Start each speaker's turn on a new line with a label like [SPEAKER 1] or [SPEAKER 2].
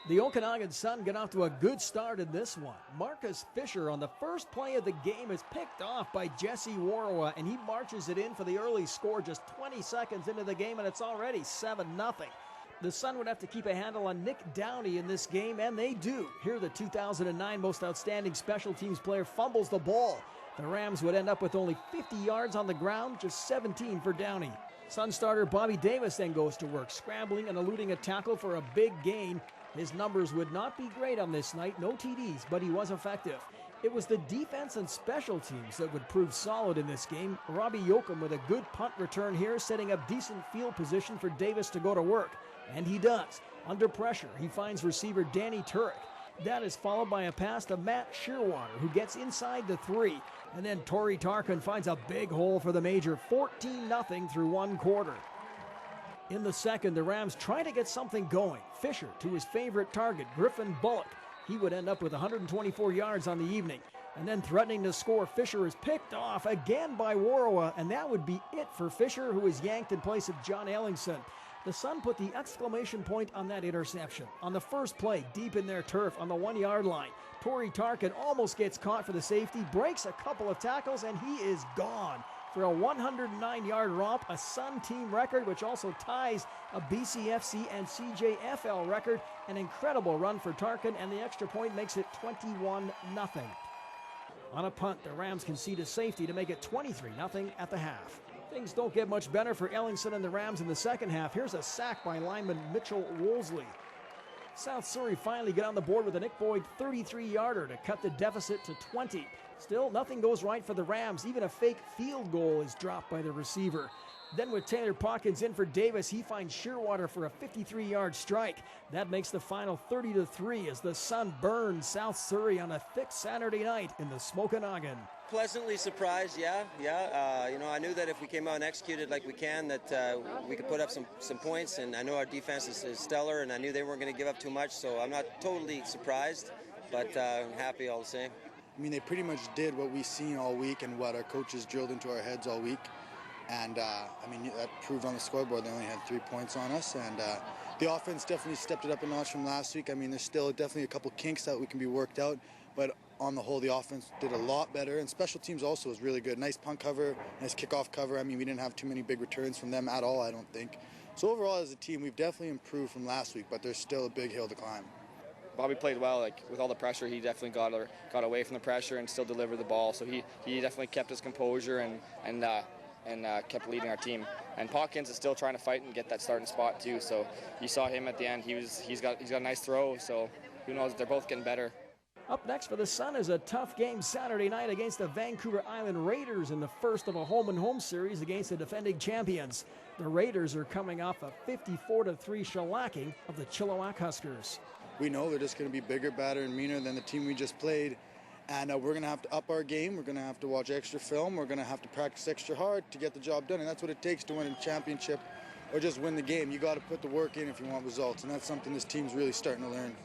[SPEAKER 1] The Okanagan Sun get off to a good start in this one. Marcus Fisher on the first play of the game is picked off by Jesse Warawa, and he marches it in for the early score just 20 seconds into the game, and it's already 7-0. The Sun would have to keep a handle on Nick Downey in this game, and they do. Here, the 2009 Most Outstanding Special Teams player fumbles the ball. The Rams would end up with only 50 yards on the ground, just 17 for Downey. Sun starter Bobby Davis then goes to work, scrambling and eluding a tackle for a big gain. His numbers would not be great on this night, no TDs, but he was effective. It was the defense and special teams that would prove solid in this game. Robbie Yoakum with a good punt return here, setting up decent field position for Davis to go to work. And he does. Under pressure, he finds receiver Danny Turek. That is followed by a pass to Matt Shearwater, who gets inside the 3. And then Torrey Tarkin finds a big hole for the Major, 14-0 through one quarter. In the second, the Rams try to get something going. Fisher to his favorite target, Griffin Bullock. He would end up with 124 yards on the evening. And then threatening to score, Fisher is picked off again by Warawa, and that would be it for Fisher, who is yanked in place of John Ellingson. The Sun put the exclamation point on that interception. On the first play, deep in their turf on the 1-yard line, Torrey Tarkin almost gets caught for the safety, breaks a couple of tackles, and he is gone for a 109-yard romp, a Sun team record, which also ties a BCFC and CJFL record. An incredible run for Tarkin, and the extra point makes it 21-0. On a punt, the Rams concede a safety to make it 23-0 at the half. Things don't get much better for Ellingson and the Rams in the second half. Here's a sack by lineman Mitchell Wolseley. South Surrey finally get on the board with a Nick Boyd 33-yarder to cut the deficit to 20. Still, nothing goes right for the Rams. Even a fake field goal is dropped by the receiver. Then with Taylor Pawkins in for Davis, he finds Shearwater for a 53-yard strike. That makes the final 30-3 as the Sun burns South Surrey on a thick Saturday night in the Smokanogan.
[SPEAKER 2] Pleasantly surprised, yeah. I knew that if we came out and executed like we can, that we could put up some points, and I know our defense is stellar, and I knew they weren't going to give up too much, so I'm not totally surprised, but I'm happy all the same.
[SPEAKER 3] I mean, they pretty much did what we've seen all week and what our coaches drilled into our heads all week. And, that proved on the scoreboard. They only had 3 points on us. And the offense definitely stepped it up a notch from last week. I mean, there's still definitely a couple kinks that we can be worked out. But on the whole, the offense did a lot better. And special teams also was really good. Nice punt cover, nice kickoff cover. I mean, we didn't have too many big returns from them at all, I don't think. So overall, as a team, we've definitely improved from last week. But there's still a big hill to climb.
[SPEAKER 4] Bobby played well. With all the pressure, he definitely got away from the pressure and still delivered the ball. So he definitely kept his composure and kept leading our team. And Pawkins is still trying to fight and get that starting spot too. So you saw him at the end. He's got a nice throw. So who knows? They're both getting better.
[SPEAKER 1] Up next for the Sun is a tough game Saturday night against the Vancouver Island Raiders in the first of a home-and-home series against the defending champions. The Raiders are coming off a 54-3 shellacking of the Chilliwack Huskers.
[SPEAKER 3] We know they're just going to be bigger, badder, and meaner than the team we just played. And we're going to have to up our game. We're going to have to watch extra film. We're going to have to practice extra hard to get the job done. And that's what it takes to win a championship or just win the game. You got to put the work in if you want results. And that's something this team's really starting to learn.